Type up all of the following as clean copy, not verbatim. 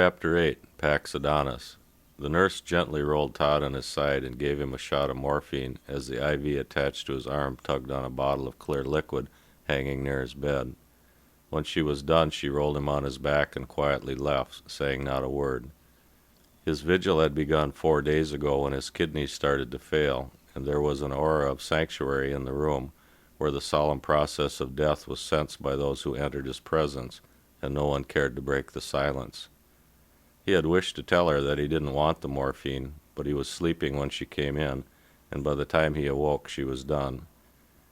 Chapter 8, Pax Adonis. The nurse gently rolled Todd on his side and gave him a shot of morphine as the IV attached to his arm tugged on a bottle of clear liquid hanging near his bed. When she was done, she rolled him on his back and quietly left, saying not a word. His vigil had begun 4 days ago when his kidneys started to fail, and there was an aura of sanctuary in the room, where the solemn process of death was sensed by those who entered his presence, and no one cared to break the silence. He had wished to tell her that he didn't want the morphine, but he was sleeping when she came in, and by the time he awoke she was done.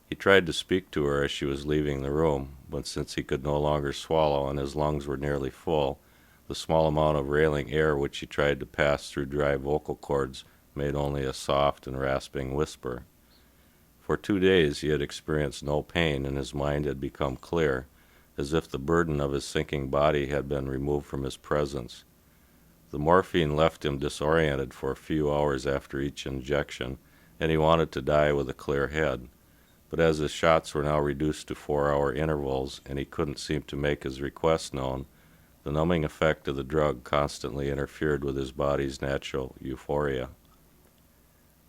He tried to speak to her as she was leaving the room, but since he could no longer swallow and his lungs were nearly full, the small amount of railing air which he tried to pass through dry vocal cords made only a soft and rasping whisper. For 2 days he had experienced no pain, and his mind had become clear, as if the burden of his sinking body had been removed from his presence. The morphine left him disoriented for a few hours after each injection, and he wanted to die with a clear head. But as his shots were now reduced to 4-hour intervals and he couldn't seem to make his request known, the numbing effect of the drug constantly interfered with his body's natural euphoria.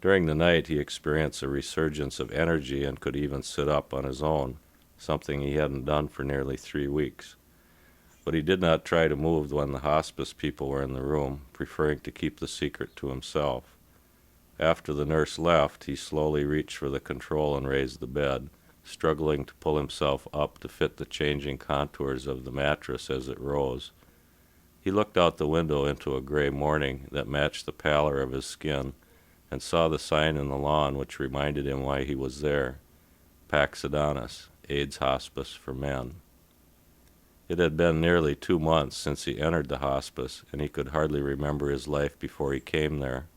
During the night he experienced a resurgence of energy and could even sit up on his own, something he hadn't done for nearly 3 weeks. But he did not try to move when the hospice people were in the room, preferring to keep the secret to himself. After the nurse left, he slowly reached for the control and raised the bed, struggling to pull himself up to fit the changing contours of the mattress as it rose. He looked out the window into a gray morning that matched the pallor of his skin, and saw the sign in the lawn which reminded him why he was there: Pax Adonis, AIDS Hospice for Men. It had been nearly 2 months since he entered the hospice, and he could hardly remember his life before he came there.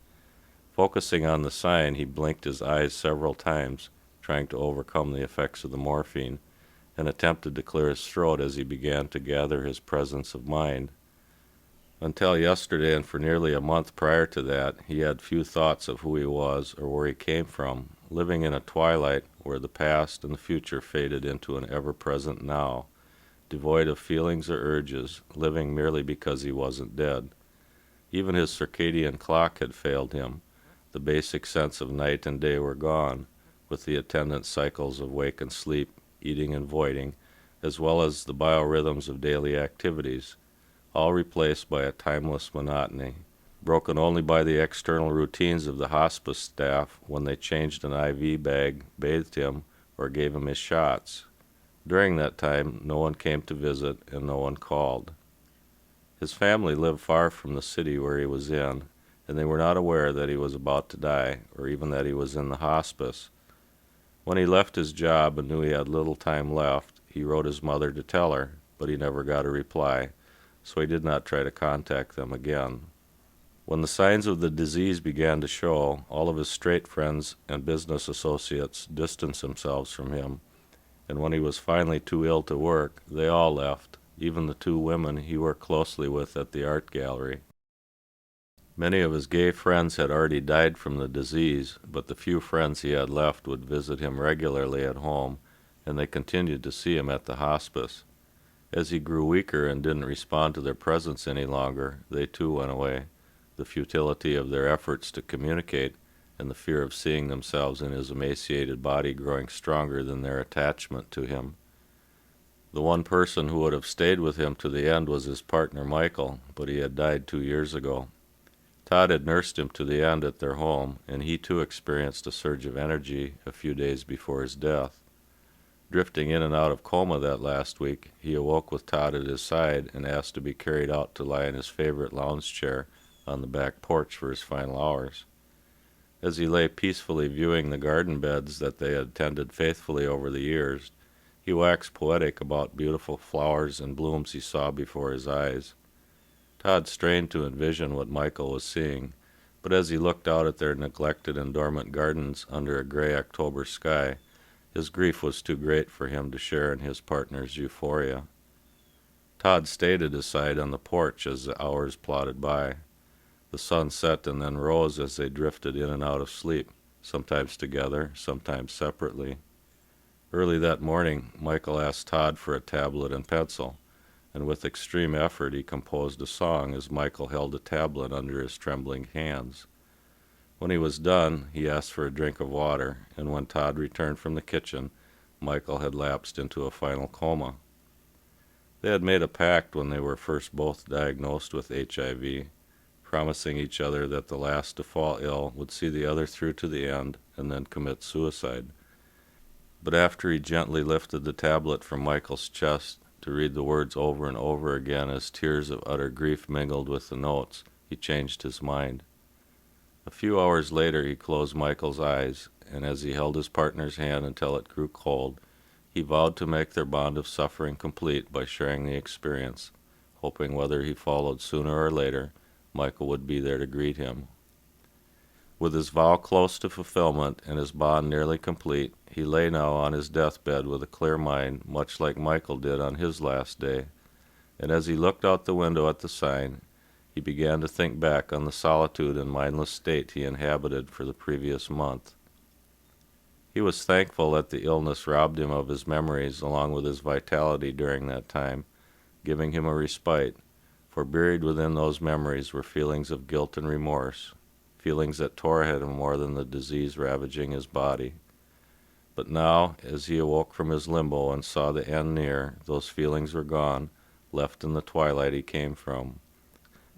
Focusing on the sign, he blinked his eyes several times, trying to overcome the effects of the morphine, and attempted to clear his throat as he began to gather his presence of mind. Until yesterday, and for nearly a month prior to that, he had few thoughts of who he was or where he came from, living in a twilight where the past and the future faded into an ever-present now, devoid of feelings or urges, living merely because he wasn't dead. Even his circadian clock had failed him. The basic sense of night and day were gone, with the attendant cycles of wake and sleep, eating and voiding, as well as the biorhythms of daily activities, all replaced by a timeless monotony, broken only by the external routines of the hospice staff when they changed an IV bag, bathed him, or gave him his shots. During that time, no one came to visit and no one called. His family lived far from the city where he was in, and they were not aware that he was about to die, or even that he was in the hospice. When he left his job and knew he had little time left, he wrote his mother to tell her, but he never got a reply, so he did not try to contact them again. When the signs of the disease began to show, all of his straight friends and business associates distanced themselves from him, and when he was finally too ill to work, they all left, even the 2 women he worked closely with at the art gallery. Many of his gay friends had already died from the disease, but the few friends he had left would visit him regularly at home, and they continued to see him at the hospice. As he grew weaker and didn't respond to their presence any longer, they too went away, the futility of their efforts to communicate and the fear of seeing themselves in his emaciated body growing stronger than their attachment to him. The one person who would have stayed with him to the end was his partner Michael, but he had died 2 years ago. Todd had nursed him to the end at their home, and he too experienced a surge of energy a few days before his death. Drifting in and out of coma that last week, he awoke with Todd at his side and asked to be carried out to lie in his favorite lounge chair on the back porch for his final hours. As he lay peacefully viewing the garden beds that they had tended faithfully over the years, he waxed poetic about beautiful flowers and blooms he saw before his eyes. Todd strained to envision what Michael was seeing, but as he looked out at their neglected and dormant gardens under a gray October sky, his grief was too great for him to share in his partner's euphoria. Todd stayed at his side on the porch as the hours plodded by. The sun set and then rose as they drifted in and out of sleep, sometimes together, sometimes separately. Early that morning, Michael asked Todd for a tablet and pencil, and with extreme effort he composed a song as Michael held a tablet under his trembling hands. When he was done, he asked for a drink of water, and when Todd returned from the kitchen, Michael had lapsed into a final coma. They had made a pact when they were first both diagnosed with HIV, promising each other that the last to fall ill would see the other through to the end and then commit suicide. But after he gently lifted the tablet from Michael's chest to read the words over and over again as tears of utter grief mingled with the notes, he changed his mind. A few hours later he closed Michael's eyes, and as he held his partner's hand until it grew cold, he vowed to make their bond of suffering complete by sharing the experience, hoping whether he followed sooner or later, Michael would be there to greet him. With his vow close to fulfillment and his bond nearly complete, he lay now on his deathbed with a clear mind, much like Michael did on his last day, and as he looked out the window at the sign, he began to think back on the solitude and mindless state he inhabited for the previous month. He was thankful that the illness robbed him of his memories along with his vitality during that time, giving him a respite, for buried within those memories were feelings of guilt and remorse, feelings that tore at him more than the disease ravaging his body. But now, as he awoke from his limbo and saw the end near, those feelings were gone, left in the twilight he came from.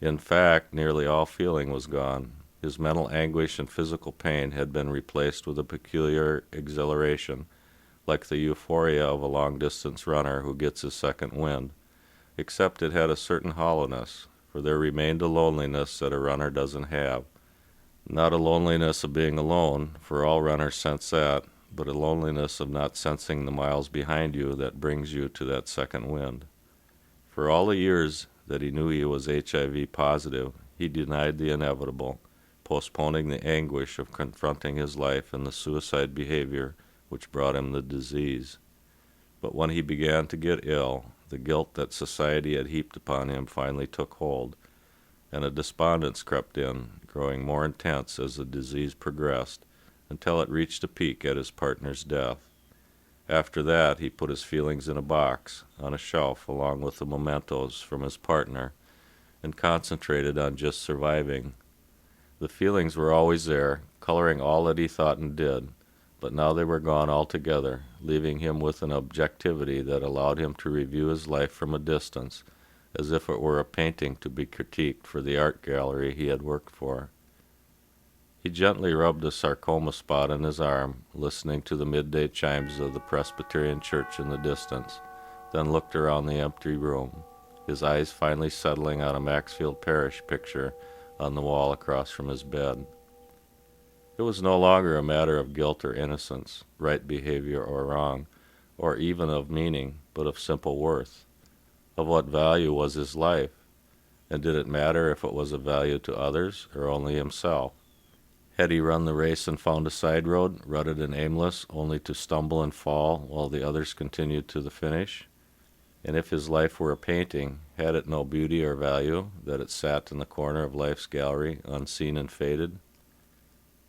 In fact, nearly all feeling was gone. His mental anguish and physical pain had been replaced with a peculiar exhilaration, like the euphoria of a long-distance runner who gets his second wind, except it had a certain hollowness, for there remained a loneliness that a runner doesn't have. Not a loneliness of being alone, for all runners sense that, but a loneliness of not sensing the miles behind you that brings you to that second wind. For all the years that he knew he was HIV positive, he denied the inevitable, postponing the anguish of confronting his life and the suicide behavior which brought him the disease. But when he began to get ill, the guilt that society had heaped upon him finally took hold, and a despondence crept in, growing more intense as the disease progressed, until it reached a peak at his partner's death. After that, he put his feelings in a box, on a shelf along with the mementos from his partner, and concentrated on just surviving. The feelings were always there, coloring all that he thought and did, but now they were gone altogether, leaving him with an objectivity that allowed him to review his life from a distance, as if it were a painting to be critiqued for the art gallery he had worked for. He gently rubbed a sarcoma spot on his arm, listening to the midday chimes of the Presbyterian church in the distance, then looked around the empty room, his eyes finally settling on a Maxfield Parrish picture on the wall across from his bed. It was no longer a matter of guilt or innocence, right behavior or wrong, or even of meaning, but of simple worth. Of what value was his life, and did it matter if it was of value to others or only himself? Had he run the race and found a side road, rutted and aimless, only to stumble and fall while the others continued to the finish? And if his life were a painting, had it no beauty or value, that it sat in the corner of life's gallery, unseen and faded?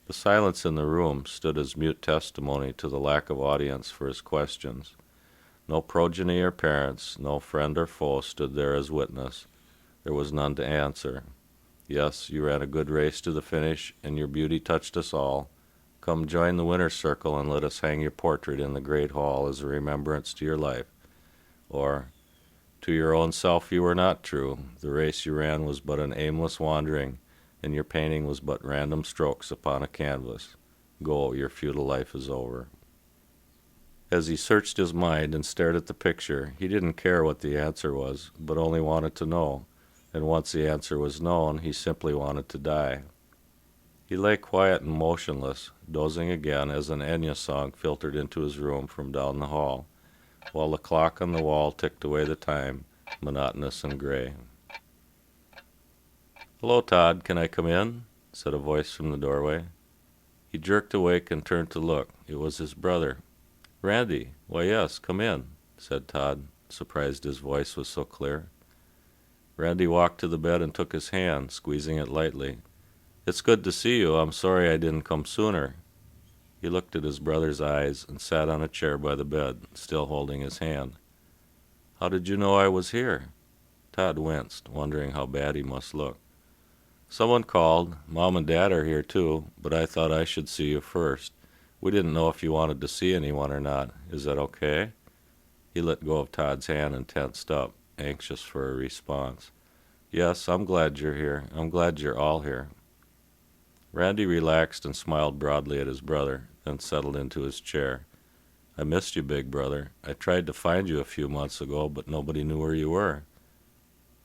The silence in the room stood as mute testimony to the lack of audience for his questions. No progeny or parents, no friend or foe stood there as witness. There was none to answer. Yes, you ran a good race to the finish, and your beauty touched us all. Come join the winner's circle and let us hang your portrait in the great hall as a remembrance to your life. Or, to your own self you were not true. The race you ran was but an aimless wandering, and your painting was but random strokes upon a canvas. Go, your futile life is over. As he searched his mind and stared at the picture, he didn't care what the answer was, but only wanted to know, and once the answer was known, he simply wanted to die. He lay quiet and motionless, dozing again as an Enya song filtered into his room from down the hall, while the clock on the wall ticked away the time, monotonous and gray. "Hello, Todd, can I come in?" said a voice from the doorway. He jerked awake and turned to look. It was his brother. "Randy, why yes, come in," said Todd, surprised his voice was so clear. Randy walked to the bed and took his hand, squeezing it lightly. "It's good to see you. I'm sorry I didn't come sooner." He looked at his brother's eyes and sat on a chair by the bed, still holding his hand. How did you know I was here? Todd winced, wondering how bad he must look. Someone called. Mom and Dad are here too, but I thought I should see you first. We didn't know if you wanted to see anyone or not. Is that okay? He let go of Todd's hand and tensed up, anxious for a response. Yes, I'm glad you're here. I'm glad you're all here. Randy relaxed and smiled broadly at his brother, then settled into his chair. I missed you, big brother. I tried to find you a few months ago, but nobody knew where you were.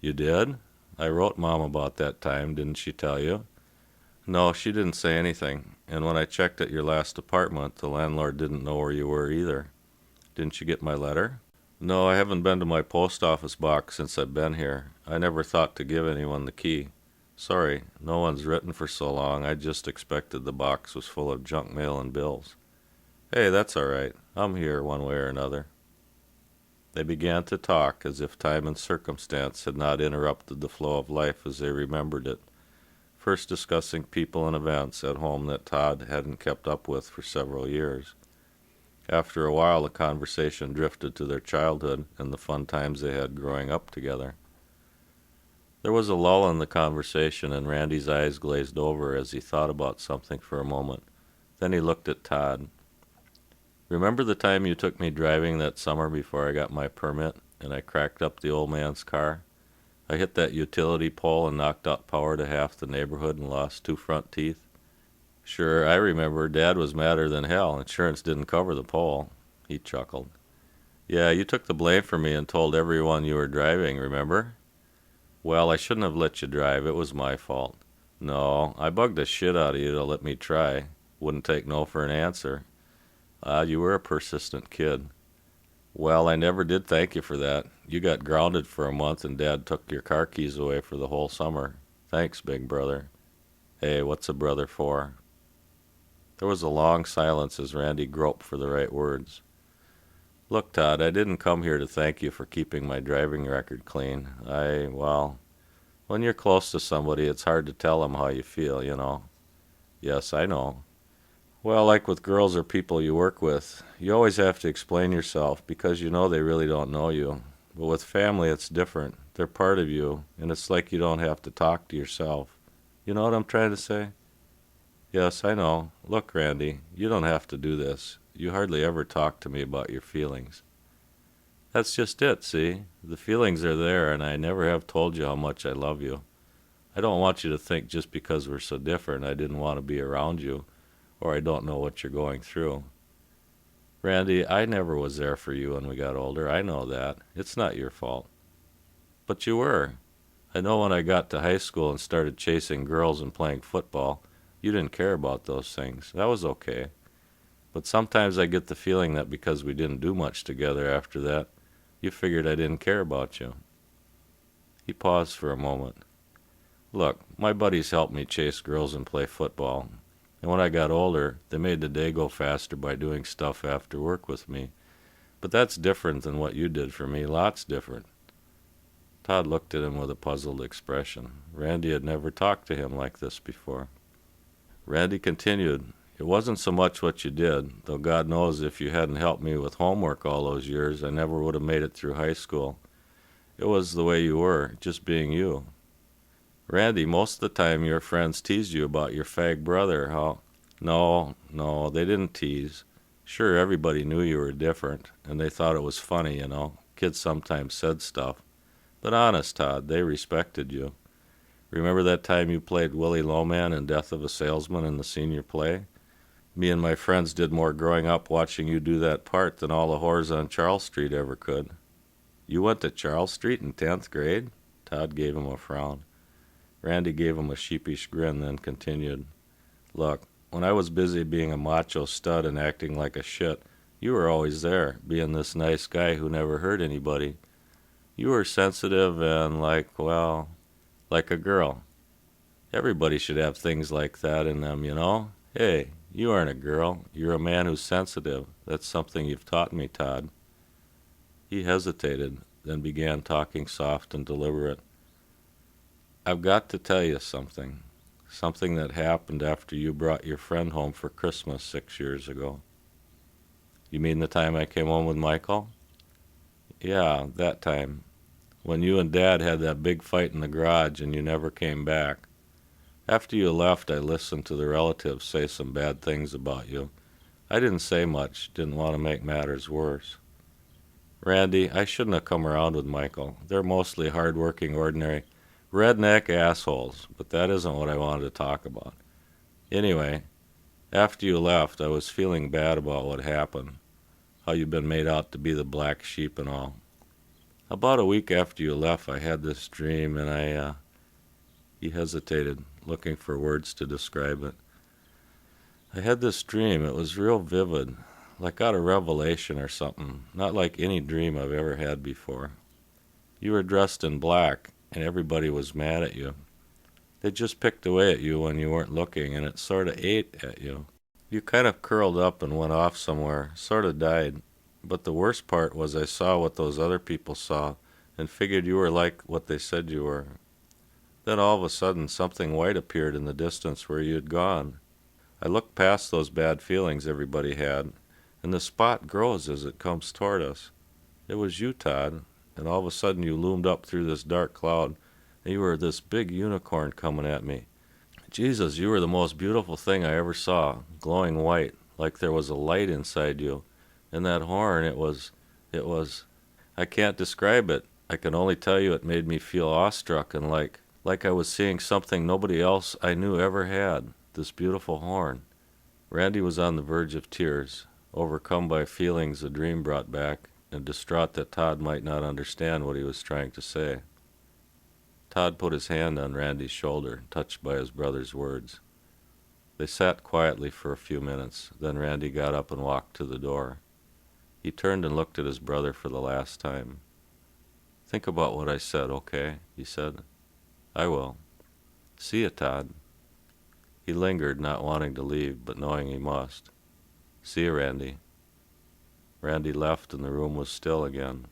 You did? I wrote Mom about that time, didn't she tell you? No, she didn't say anything, and when I checked at your last apartment, the landlord didn't know where you were either. Didn't you get my letter? No, I haven't been to my post office box since I've been here. I never thought to give anyone the key. Sorry, no one's written for so long. I just expected the box was full of junk mail and bills. Hey, that's all right. I'm here one way or another. They began to talk as if time and circumstance had not interrupted the flow of life as they remembered it, first discussing people and events at home that Todd hadn't kept up with for several years. After a while, the conversation drifted to their childhood and the fun times they had growing up together. There was a lull in the conversation, and Randy's eyes glazed over as he thought about something for a moment. Then he looked at Todd. Remember the time you took me driving that summer before I got my permit, and I cracked up the old man's car? I hit that utility pole and knocked out power to half the neighborhood and lost 2 front teeth. Sure, I remember. Dad was madder than hell. Insurance didn't cover the pole. He chuckled. Yeah, you took the blame for me and told everyone you were driving, remember? Well, I shouldn't have let you drive. It was my fault. No, I bugged the shit out of you to let me try. Wouldn't take no for an answer. You were a persistent kid. Well, I never did thank you for that. You got grounded for a month and Dad took your car keys away for the whole summer. Thanks, big brother. Hey, what's a brother for? There was a long silence as Randy groped for the right words. Look, Todd, I didn't come here to thank you for keeping my driving record clean. Well, when you're close to somebody, it's hard to tell them how you feel, you know. Yes, I know. Well, like with girls or people you work with, you always have to explain yourself because you know they really don't know you. But with family, it's different. They're part of you, and it's like you don't have to talk to yourself. You know what I'm trying to say? Yes, I know. Look, Randy, you don't have to do this. You hardly ever talk to me about your feelings. That's just it, see? The feelings are there, and I never have told you how much I love you. I don't want you to think just because we're so different I didn't want to be around you, or I don't know what you're going through. Randy, I never was there for you when we got older. I know that. It's not your fault. But you were. I know when I got to high school and started chasing girls and playing football, you didn't care about those things. That was okay. But sometimes I get the feeling that because we didn't do much together after that, you figured I didn't care about you. He paused for a moment. Look, my buddies helped me chase girls and play football. And when I got older, they made the day go faster by doing stuff after work with me. But that's different than what you did for me, lots different. Todd looked at him with a puzzled expression. Randy had never talked to him like this before. Randy continued, It wasn't so much what you did, though God knows if you hadn't helped me with homework all those years, I never would have made it through high school. It was the way you were, just being you. Randy, most of the time your friends teased you about your fag brother, how... No, they didn't tease. Sure, everybody knew you were different, and they thought it was funny, you know. Kids sometimes said stuff. But honest, Todd, they respected you. Remember that time you played Willie Lowman in Death of a Salesman in the senior play? Me and my friends did more growing up watching you do that part than all the whores on Charles Street ever could. You went to Charles Street in 10th grade? Todd gave him a frown. Randy gave him a sheepish grin, then continued. Look, when I was busy being a macho stud and acting like a shit, you were always there, being this nice guy who never hurt anybody. You were sensitive and like a girl. Everybody should have things like that in them, you know? Hey, you aren't a girl. You're a man who's sensitive. That's something you've taught me, Todd. He hesitated, then began talking soft and deliberate. I've got to tell you something. Something that happened after you brought your friend home for Christmas 6 years ago. You mean the time I came home with Michael? Yeah, that time. When you and Dad had that big fight in the garage and you never came back. After you left, I listened to the relatives say some bad things about you. I didn't say much, didn't want to make matters worse. Randy, I shouldn't have come around with Michael. They're mostly hard-working, ordinary, redneck assholes, but that isn't what I wanted to talk about. Anyway, after you left, I was feeling bad about what happened, how you've been made out to be the black sheep and all. About a week after you left, I had this dream, and he hesitated, looking for words to describe it. I had this dream. It was real vivid, like out of Revelation or something, not like any dream I've ever had before. You were dressed in black, and everybody was mad at you. They just picked away at you when you weren't looking, and it sort of ate at you. You kind of curled up and went off somewhere, sort of died. But the worst part was I saw what those other people saw and figured you were like what they said you were. Then all of a sudden something white appeared in the distance where you had gone. I looked past those bad feelings everybody had, and the spot grows as it comes toward us. It was you, Todd, and all of a sudden you loomed up through this dark cloud, and you were this big unicorn coming at me. Jesus, you were the most beautiful thing I ever saw, glowing white, like there was a light inside you. And that horn, it was, I can't describe it. I can only tell you it made me feel awestruck and like I was seeing something nobody else I knew ever had, this beautiful horn. Randy was on the verge of tears, overcome by feelings the dream brought back, and distraught that Todd might not understand what he was trying to say. Todd put his hand on Randy's shoulder, touched by his brother's words. They sat quietly for a few minutes, then Randy got up and walked to the door. He turned and looked at his brother for the last time. "Think about what I said, okay?" he said. "I will. See ya, Todd." He lingered, not wanting to leave, but knowing he must. "See ya, Randy." Randy left, and the room was still again.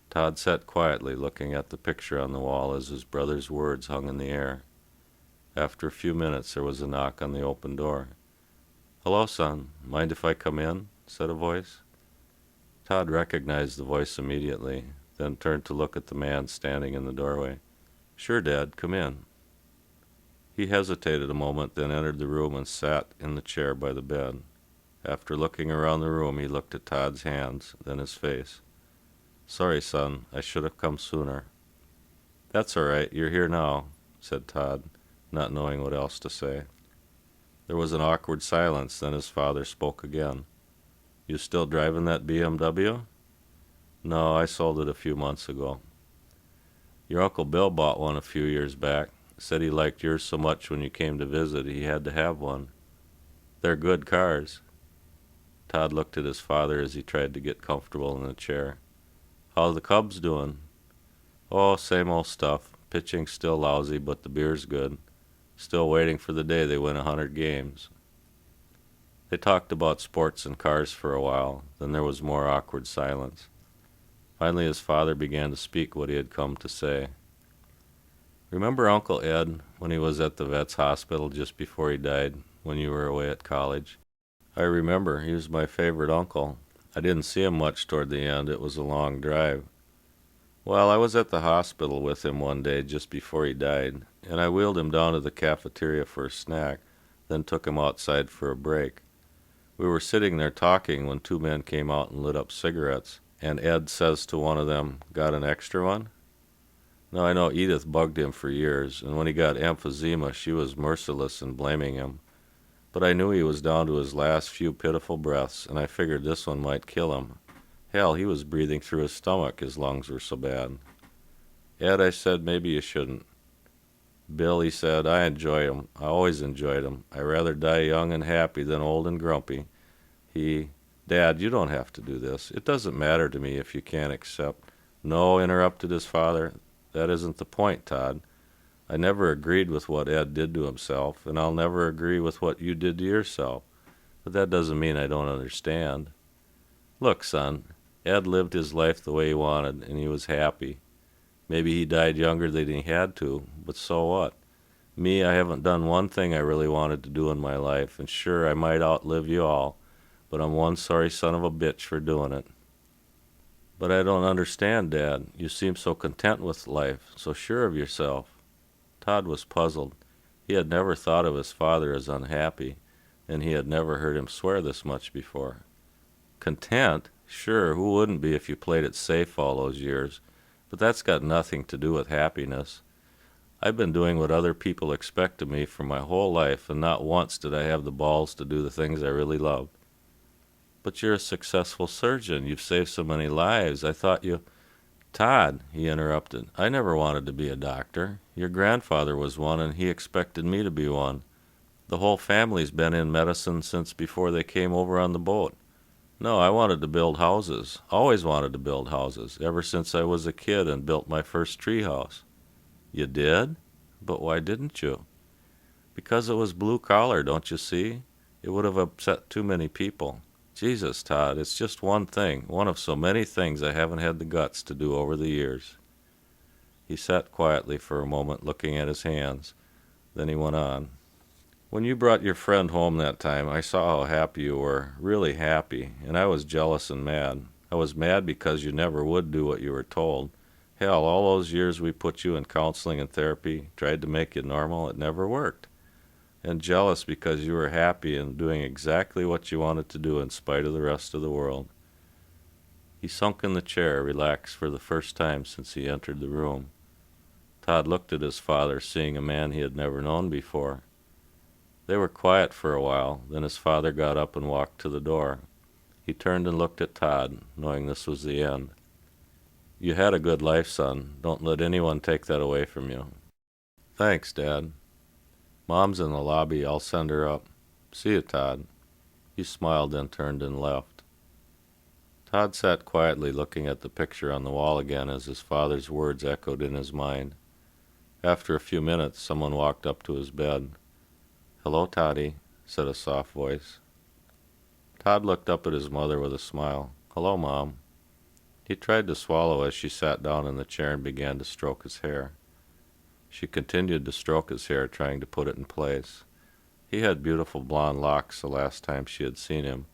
Todd sat quietly, looking at the picture on the wall as his brother's words hung in the air. After a few minutes, there was a knock on the open door. "Hello, son. Mind if I come in?" said a voice. Todd recognized the voice immediately, then turned to look at the man standing in the doorway. "Sure, Dad, come in." He hesitated a moment, then entered the room and sat in the chair by the bed. After looking around the room, he looked at Todd's hands, then his face. "Sorry, son, I should have come sooner." "That's all right, you're here now," said Todd, not knowing what else to say. There was an awkward silence, then his father spoke again. "You still driving that BMW?" "No, I sold it a few months ago." "Your Uncle Bill bought one a few years back. Said he liked yours so much when you came to visit he had to have one. They're good cars." Todd looked at his father as he tried to get comfortable in the chair. "How's the Cubs doing?" "Oh, same old stuff. Pitching's still lousy, but the beer's good. Still waiting for the day they win 100 games. They talked about sports and cars for a while. Then there was more awkward silence. Finally his father began to speak what he had come to say. "Remember Uncle Ed when he was at the vet's hospital just before he died, when you were away at college?" "I remember. He was my favorite uncle. I didn't see him much toward the end. It was a long drive. Well, I was at the hospital with him one day just before he died, and I wheeled him down to the cafeteria for a snack, then took him outside for a break. We were sitting there talking when two men came out and lit up cigarettes, and Ed says to one of them, 'Got an extra one?' Now, I know Edith bugged him for years, and when he got emphysema, she was merciless in blaming him. But I knew he was down to his last few pitiful breaths, and I figured this one might kill him. Hell, he was breathing through his stomach, his lungs were so bad. 'Ed,' I said, 'maybe you shouldn't.' 'Bill,' he said, 'I enjoy him. I always enjoyed him. I'd rather die young and happy than old and grumpy. Dad, you don't have to do this. It doesn't matter to me if you can't accept.'" "No," interrupted his father. "That isn't the point, Todd. I never agreed with what Ed did to himself, and I'll never agree with what you did to yourself. But that doesn't mean I don't understand. Look, son, Ed lived his life the way he wanted, and he was happy. Maybe he died younger than he had to, but so what? Me, I haven't done one thing I really wanted to do in my life, and sure, I might outlive you all, but I'm one sorry son of a bitch for doing it." But I don't understand, Dad. You seem so content with life, so sure of yourself. Todd was puzzled. He had never thought of his father as unhappy, and he had never heard him swear this much before. Content? Sure, who wouldn't be if you played it safe all those years? But that's got nothing to do with happiness. I've been doing what other people expect of me for my whole life, and not once did I have the balls to do the things I really love. But you're a successful surgeon. You've saved so many lives. I thought you... Todd, he interrupted, I never wanted to be a doctor. Your grandfather was one, and he expected me to be one. The whole family's been in medicine since before they came over on the boat. No, I wanted to build houses. Always wanted to build houses, ever since I was a kid and built my first tree house. You did? But why didn't you? Because it was blue collar, don't you see? It would have upset too many people. Jesus, Todd, it's just one thing, one of so many things I haven't had the guts to do over the years. He sat quietly for a moment, looking at his hands. Then he went on. When you brought your friend home that time, I saw how happy you were, really happy, and I was jealous and mad. I was mad because you never would do what you were told. Hell, all those years we put you in counseling and therapy, tried to make you normal, it never worked. And jealous because you were happy and doing exactly what you wanted to do in spite of the rest of the world. He sunk in the chair, relaxed for the first time since he entered the room. Todd looked at his father, seeing a man he had never known before. They were quiet for a while, then his father got up and walked to the door. He turned and looked at Todd, knowing this was the end. You had a good life, son. Don't let anyone take that away from you. Thanks, Dad. Mom's in the lobby. I'll send her up. See you, Todd. He smiled, then turned and left. Todd sat quietly looking at the picture on the wall again as his father's words echoed in his mind. After a few minutes, someone walked up to his bed. Hello, Toddy, said a soft voice. Todd looked up at his mother with a smile. Hello, Mom. He tried to swallow as she sat down in the chair and began to stroke his hair. She continued to stroke his hair, trying to put it in place. He had beautiful blonde locks the last time she had seen him,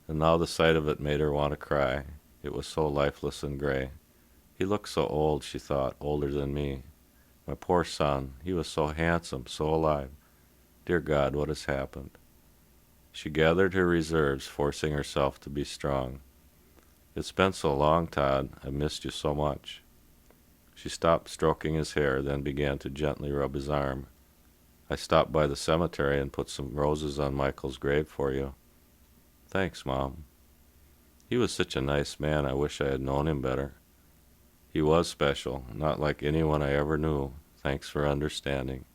and now the sight of it made her want to cry. It was so lifeless and gray. He looked so old, she thought, older than me. My poor son, he was so handsome, so alive. Dear God, what has happened? She gathered her reserves, forcing herself to be strong. It's been so long, Todd. I missed you so much. She stopped stroking his hair, then began to gently rub his arm. I stopped by the cemetery and put some roses on Michael's grave for you. Thanks, Mom. He was such a nice man, I wish I had known him better. He was special, not like anyone I ever knew. Thanks for understanding.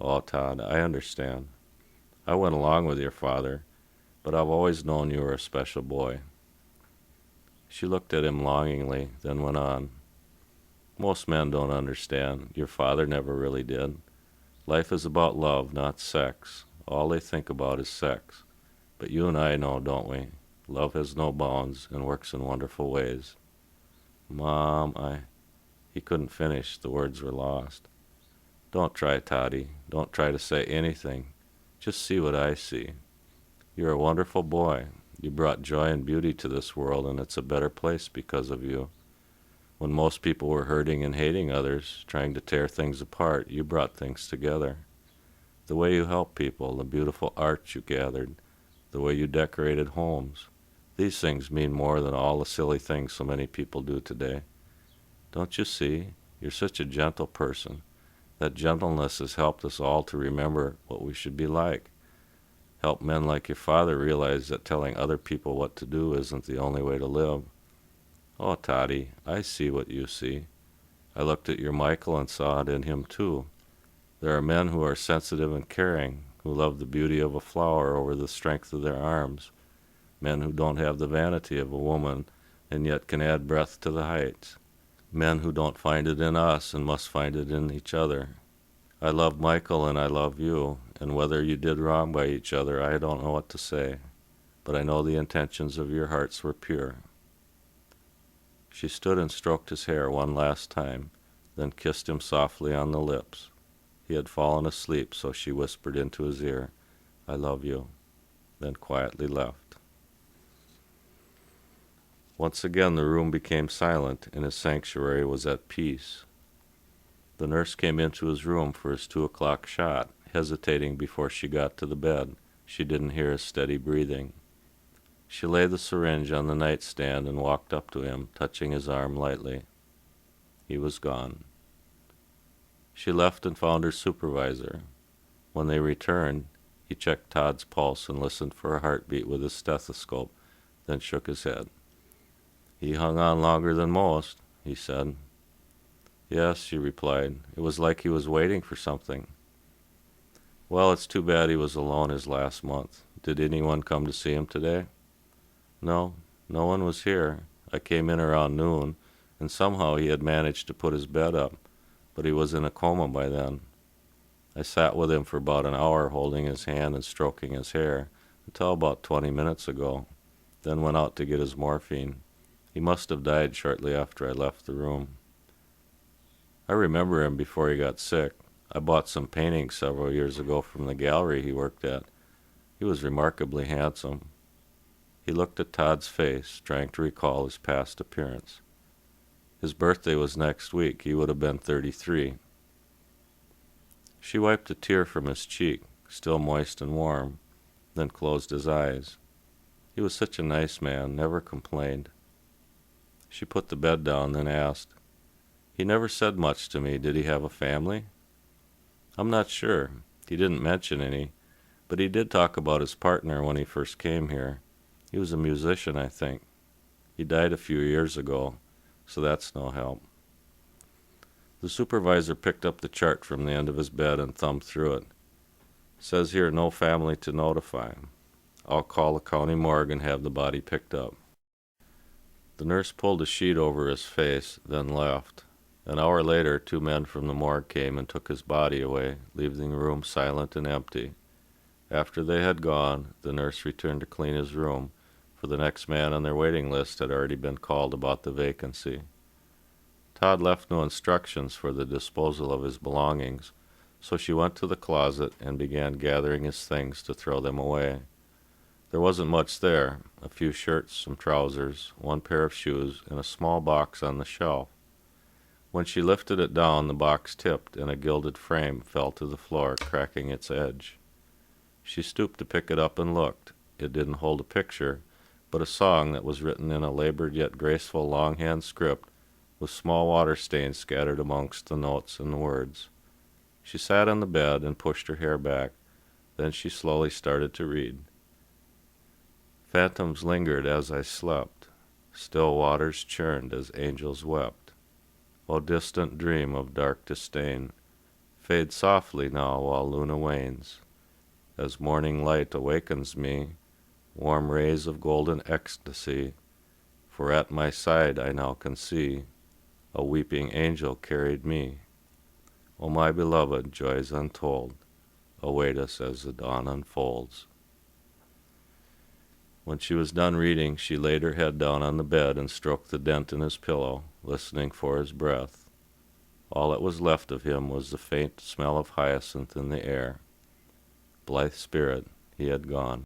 Oh, Todd, I understand. I went along with your father, but I've always known you were a special boy. She looked at him longingly, then went on. Most men don't understand. Your father never really did. Life is about love, not sex. All they think about is sex. But you and I know, don't we? Love has no bounds and works in wonderful ways. Mom, He couldn't finish. The words were lost. Don't try, Toddy. Don't try to say anything. Just see what I see. You're a wonderful boy. You brought joy and beauty to this world, and it's a better place because of you. When most people were hurting and hating others, trying to tear things apart, you brought things together. The way you helped people, the beautiful art you gathered, the way you decorated homes. These things mean more than all the silly things so many people do today. Don't you see? You're such a gentle person. That gentleness has helped us all to remember what we should be like. Help men like your father realize that telling other people what to do isn't the only way to live. Oh, Toddy, I see what you see. I looked at your Michael and saw it in him too. There are men who are sensitive and caring, who love the beauty of a flower over the strength of their arms, men who don't have the vanity of a woman and yet can add breadth to the heights, men who don't find it in us and must find it in each other. I love Michael and I love you, and whether you did wrong by each other, I don't know what to say, but I know the intentions of your hearts were pure. She stood and stroked his hair one last time, then kissed him softly on the lips. He had fallen asleep, so she whispered into his ear, I love you, then quietly left. Once again the room became silent, and his sanctuary was at peace. The nurse came into his room for his 2 o'clock shot, hesitating before she got to the bed. She didn't hear his steady breathing. She laid the syringe on the nightstand and walked up to him, touching his arm lightly. He was gone. She left and found her supervisor. When they returned, he checked Todd's pulse and listened for a heartbeat with his stethoscope, then shook his head. "He hung on longer than most," he said. "Yes," she replied. "It was like he was waiting for something." "Well, it's too bad he was alone his last month. Did anyone come to see him today?" "No, no one was here. I came in around noon, and somehow he had managed to put his bed up, but he was in a coma by then. I sat with him for about an hour, holding his hand and stroking his hair, until about 20 minutes ago, then went out to get his morphine. He must have died shortly after I left the room. I remember him before he got sick. I bought some paintings several years ago from the gallery he worked at. He was remarkably handsome." He looked at Todd's face, trying to recall his past appearance. His birthday was next week. He would have been 33. She wiped a tear from his cheek, still moist and warm, then closed his eyes. He was such a nice man, never complained. She put the bed down, then asked, "He never said much to me. Did he have a family?" "I'm not sure. He didn't mention any, but he did talk about his partner when he first came here. He was a musician, I think. He died a few years ago, so that's no help." The supervisor picked up the chart from the end of his bed and thumbed through it. "Says here no family to notify. I'll call the county morgue and have the body picked up." The nurse pulled a sheet over his face, then left. An hour later, 2 men from the morgue came and took his body away, leaving the room silent and empty. After they had gone, the nurse returned to clean his room, for the next man on their waiting list had already been called about the vacancy. Todd left no instructions for the disposal of his belongings, so she went to the closet and began gathering his things to throw them away. There wasn't much there: a few shirts, some trousers, 1 pair of shoes, and a small box on the shelf. When she lifted it down, the box tipped, and a gilded frame fell to the floor, cracking its edge. She stooped to pick it up and looked. It didn't hold a picture, but a song that was written in a labored yet graceful longhand script, with small water stains scattered amongst the notes and the words. She sat on the bed and pushed her hair back. Then she slowly started to read. "Phantoms lingered as I slept. Still waters churned as angels wept. O distant dream of dark disdain, fade softly now while Luna wanes. As morning light awakens me, warm rays of golden ecstasy, for at my side I now can see a weeping angel carried me. O my beloved, joys untold await us as the dawn unfolds." When she was done reading, she laid her head down on the bed and stroked the dent in his pillow, listening for his breath. All that was left of him was the faint smell of hyacinth in the air. Blithe spirit, he had gone.